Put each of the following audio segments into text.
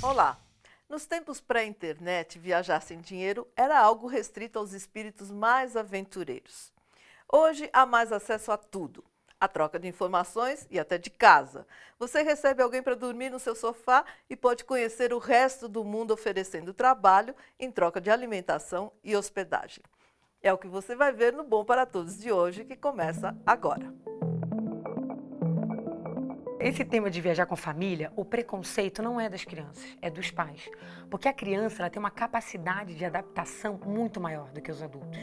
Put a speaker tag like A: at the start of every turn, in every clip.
A: Olá! Nos tempos pré-internet, viajar sem dinheiro era algo restrito aos espíritos mais aventureiros. Hoje há mais acesso a tudo, a troca de informações e até de casa. Você recebe alguém para dormir no seu sofá e pode conhecer o resto do mundo oferecendo trabalho em troca de alimentação e hospedagem. É o que você vai ver no Bom para Todos de hoje, que começa agora.
B: Esse tema de viajar com família, o preconceito não é das crianças, é dos pais. Porque a criança ela tem uma capacidade de adaptação muito maior do que os adultos.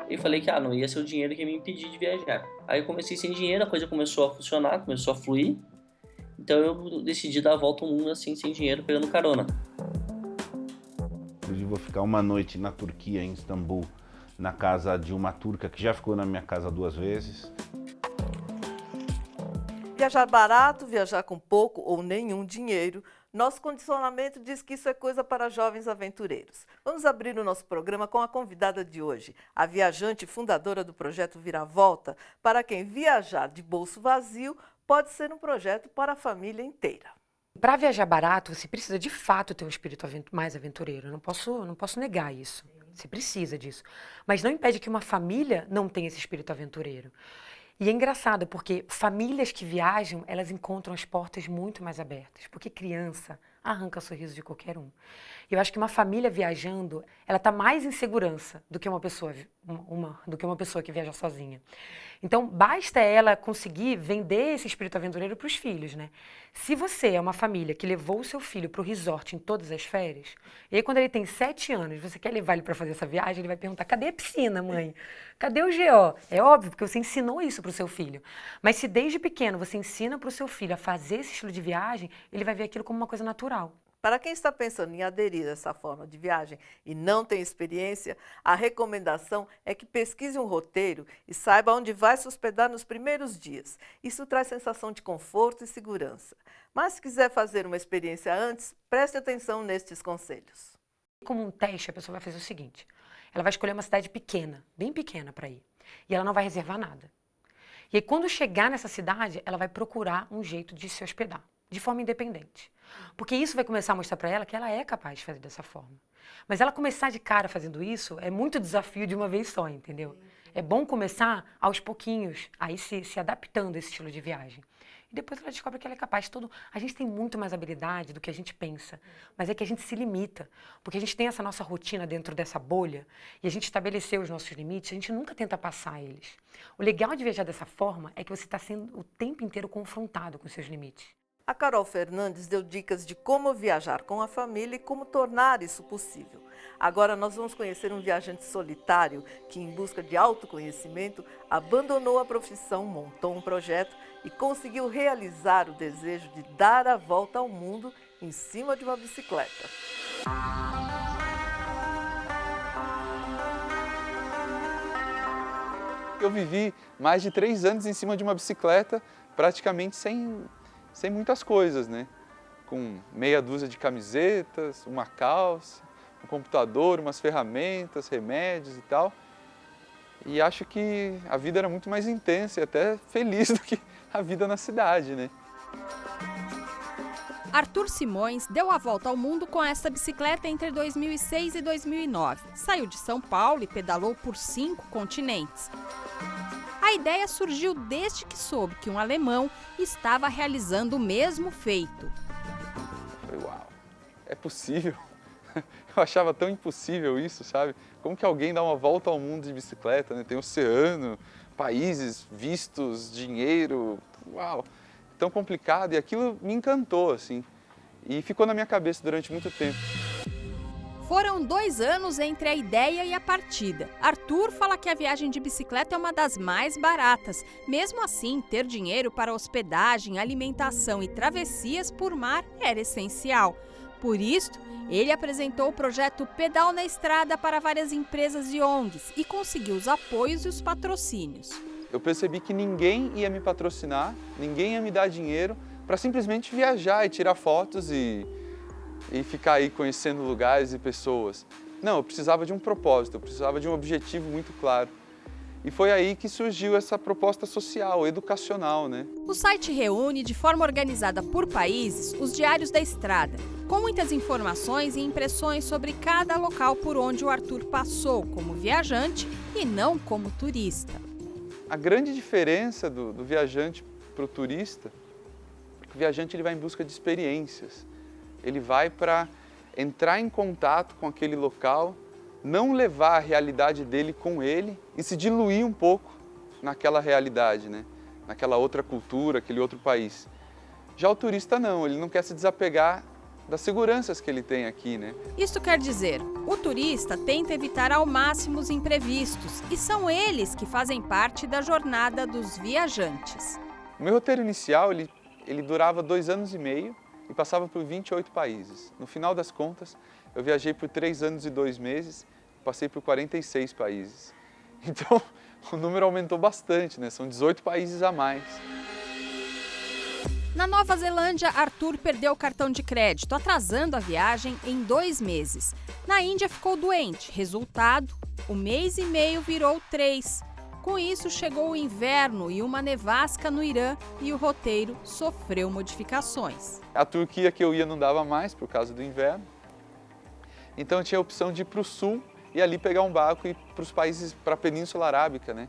C: E falei que não ia ser o dinheiro que ia me impedir de viajar. Aí eu comecei sem dinheiro, a coisa começou a funcionar, começou a fluir. Então eu decidi dar a volta ao mundo assim, sem dinheiro, pegando carona.
D: Hoje vou ficar uma noite na Turquia, em Istambul, na casa de uma turca que já ficou na minha casa 2 vezes.
A: Viajar barato, viajar com pouco ou nenhum dinheiro, nosso condicionamento diz que isso é coisa para jovens aventureiros. Vamos abrir o nosso programa com a convidada de hoje, a viajante fundadora do projeto Viravolta, para quem viajar de bolso vazio pode ser um projeto para a família inteira.
B: Para viajar barato, você precisa de fato ter um espírito mais aventureiro. Eu não posso negar isso. Você precisa disso. Mas não impede que uma família não tenha esse espírito aventureiro. E é engraçado, porque famílias que viajam, elas encontram as portas muito mais abertas, porque criança arranca sorriso de qualquer um. Eu acho que uma família viajando, ela está mais em segurança do que uma pessoa que viaja sozinha. Então, basta ela conseguir vender esse espírito aventureiro para os filhos, né? Se você é uma família que levou o seu filho para o resort em todas as férias, e aí quando ele tem 7 anos, você quer levar ele para fazer essa viagem, ele vai perguntar, cadê a piscina, mãe? Cadê o GO? É óbvio, porque você ensinou isso para o seu filho. Mas se desde pequeno você ensina para o seu filho a fazer esse estilo de viagem, ele vai ver aquilo como uma coisa natural.
A: Para quem está pensando em aderir a essa forma de viagem e não tem experiência, a recomendação é que pesquise um roteiro e saiba onde vai se hospedar nos primeiros dias. Isso traz sensação de conforto e segurança. Mas se quiser fazer uma experiência antes, preste atenção nestes conselhos.
B: Como um teste, a pessoa vai fazer o seguinte, ela vai escolher uma cidade pequena, bem pequena para ir, e ela não vai reservar nada. E aí, quando chegar nessa cidade, ela vai procurar um jeito de se hospedar, de forma independente. Porque isso vai começar a mostrar para ela que ela é capaz de fazer dessa forma. Mas ela começar de cara fazendo isso é muito desafio de uma vez só, entendeu? É bom começar aos pouquinhos, aí se adaptando a esse estilo de viagem. E depois ela descobre que ela é capaz de tudo. A gente tem muito mais habilidade do que a gente pensa, mas é que a gente se limita, porque a gente tem essa nossa rotina dentro dessa bolha e a gente estabeleceu os nossos limites, a gente nunca tenta passar eles. O legal de viajar dessa forma é que você está sendo o tempo inteiro confrontado com os seus limites.
A: A Carol Fernandes deu dicas de como viajar com a família e como tornar isso possível. Agora nós vamos conhecer um viajante solitário que, em busca de autoconhecimento, abandonou a profissão, montou um projeto e conseguiu realizar o desejo de dar a volta ao mundo em cima de uma bicicleta.
E: Eu vivi mais de 3 anos em cima de uma bicicleta, praticamente sem muitas coisas, né? Com meia dúzia de camisetas, uma calça, um computador, umas ferramentas, remédios e tal. E acho que a vida era muito mais intensa e até feliz do que a vida na cidade, né?
F: Arthur Simões deu a volta ao mundo com essa bicicleta entre 2006 e 2009. Saiu de São Paulo e pedalou por 5 continentes. A ideia surgiu desde que soube que um alemão estava realizando o mesmo feito.
E: Falei, uau, é possível? Eu achava tão impossível isso, sabe? Como que alguém dá uma volta ao mundo de bicicleta, né? Tem oceano, países, vistos, dinheiro, uau, tão complicado. E aquilo me encantou, assim, e ficou na minha cabeça durante muito tempo.
F: Foram 2 anos entre a ideia e a partida. Arthur fala que a viagem de bicicleta é uma das mais baratas. Mesmo assim, ter dinheiro para hospedagem, alimentação e travessias por mar era essencial. Por isso, ele apresentou o projeto Pedal na Estrada para várias empresas e ONGs e conseguiu os apoios e os patrocínios.
E: Eu percebi que ninguém ia me patrocinar, ninguém ia me dar dinheiro para simplesmente viajar e tirar fotos e ficar aí conhecendo lugares e pessoas. Não, eu precisava de um propósito, eu precisava de um objetivo muito claro. E foi aí que surgiu essa proposta social, educacional, né?
F: O site reúne, de forma organizada por países, os diários da estrada, com muitas informações e impressões sobre cada local por onde o Arthur passou como viajante e não como turista.
E: A grande diferença do viajante para o turista é que o viajante ele vai em busca de experiências. Ele vai para entrar em contato com aquele local, não levar a realidade dele com ele e se diluir um pouco naquela realidade, né? Naquela outra cultura, aquele outro país. Já o turista não, ele não quer se desapegar das seguranças que ele tem aqui, né?
F: Isto quer dizer, o turista tenta evitar ao máximo os imprevistos e são eles que fazem parte da jornada dos viajantes.
E: O meu roteiro inicial, ele durava 2 anos e meio e passava por 28 países. No final das contas, eu viajei por 3 anos e 2 meses, passei por 46 países. Então, o número aumentou bastante, né? São 18 países a mais.
F: Na Nova Zelândia, Arthur perdeu o cartão de crédito, atrasando a viagem em 2 meses. Na Índia, ficou doente. Resultado, o mês e meio virou 3. Com isso, chegou o inverno e uma nevasca no Irã e o roteiro sofreu modificações.
E: A Turquia que eu ia não dava mais por causa do inverno. Então eu tinha a opção de ir para o sul e ali pegar um barco e ir para os países, para a Península Arábica, né?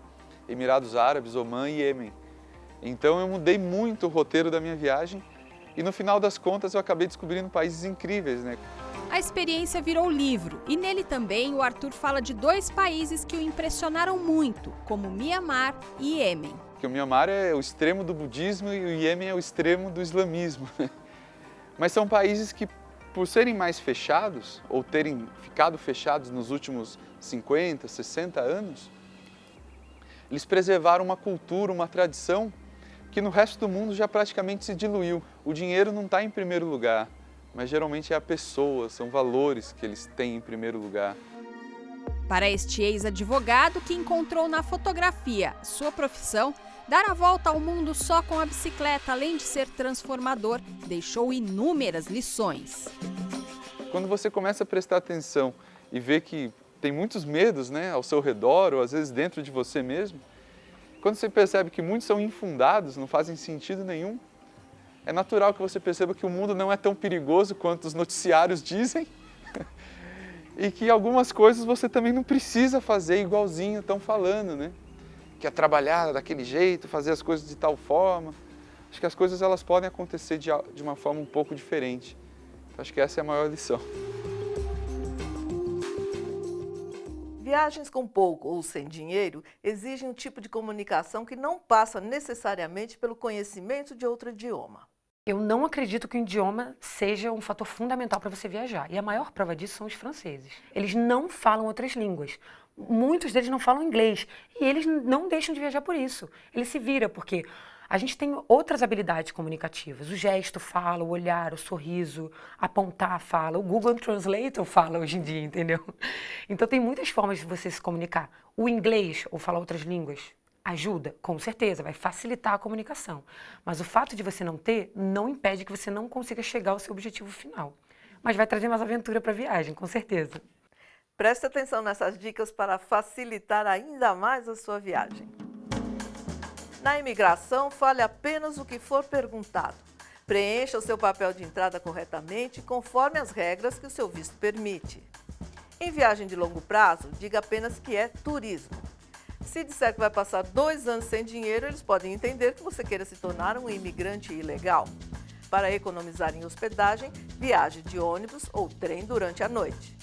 E: Emirados Árabes, Omã e Iêmen. Então eu mudei muito o roteiro da minha viagem e no final das contas eu acabei descobrindo países incríveis, né?
F: A experiência virou livro e nele também o Arthur fala de 2 países que o impressionaram muito, como Mianmar e Iêmen.
E: Porque o Mianmar é o extremo do budismo e o Iêmen é o extremo do islamismo. Mas são países que, por serem mais fechados, ou terem ficado fechados nos últimos 50, 60 anos, eles preservaram uma cultura, uma tradição que no resto do mundo já praticamente se diluiu. O dinheiro não está em primeiro lugar, mas geralmente é a pessoa, são valores que eles têm em primeiro lugar.
F: Para este ex-advogado que encontrou na fotografia sua profissão, dar a volta ao mundo só com a bicicleta, além de ser transformador, deixou inúmeras lições.
E: Quando você começa a prestar atenção e ver que tem muitos medos, né, ao seu redor ou às vezes dentro de você mesmo, quando você percebe que muitos são infundados, não fazem sentido nenhum, é natural que você perceba que o mundo não é tão perigoso quanto os noticiários dizem e que algumas coisas você também não precisa fazer igualzinho estão falando, né? Que é trabalhar daquele jeito, fazer as coisas de tal forma. Acho que as coisas elas podem acontecer de uma forma um pouco diferente. Acho que essa é a maior lição.
A: Viagens com pouco ou sem dinheiro exigem um tipo de comunicação que não passa necessariamente pelo conhecimento de outro idioma.
B: Eu não acredito que o idioma seja um fator fundamental para você viajar. E a maior prova disso são os franceses. Eles não falam outras línguas. Muitos deles não falam inglês. E eles não deixam de viajar por isso. Eles se viram, porque a gente tem outras habilidades comunicativas. O gesto fala, o olhar, o sorriso, apontar fala. O Google Translator fala hoje em dia, entendeu? Então tem muitas formas de você se comunicar. O inglês, ou falar outras línguas, ajuda, com certeza, vai facilitar a comunicação. Mas o fato de você não ter, não impede que você não consiga chegar ao seu objetivo final. Mas vai trazer mais aventura para a viagem, com certeza.
A: Preste atenção nessas dicas para facilitar ainda mais a sua viagem. Na imigração, fale apenas o que for perguntado. Preencha o seu papel de entrada corretamente, conforme as regras que o seu visto permite. Em viagem de longo prazo, diga apenas que é turismo. Se disser que vai passar 2 anos sem dinheiro, eles podem entender que você queira se tornar um imigrante ilegal. Para economizar em hospedagem, viaje de ônibus ou trem durante a noite.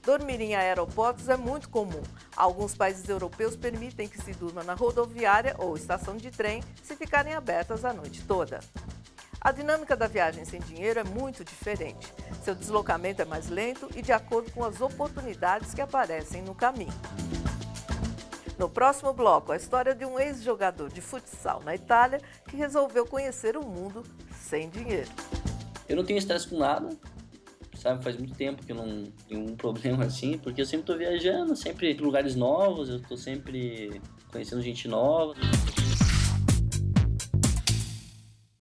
A: Dormir em aeroportos é muito comum. Alguns países europeus permitem que se durma na rodoviária ou estação de trem se ficarem abertas a noite toda. A dinâmica da viagem sem dinheiro é muito diferente. Seu deslocamento é mais lento e de acordo com as oportunidades que aparecem no caminho. No próximo bloco, a história de um ex-jogador de futsal na Itália que resolveu conhecer o mundo sem dinheiro.
C: Eu não tenho estresse com nada, sabe? Faz muito tempo que eu não tenho um problema assim, porque eu sempre estou viajando, sempre em lugares novos, eu estou sempre conhecendo gente nova.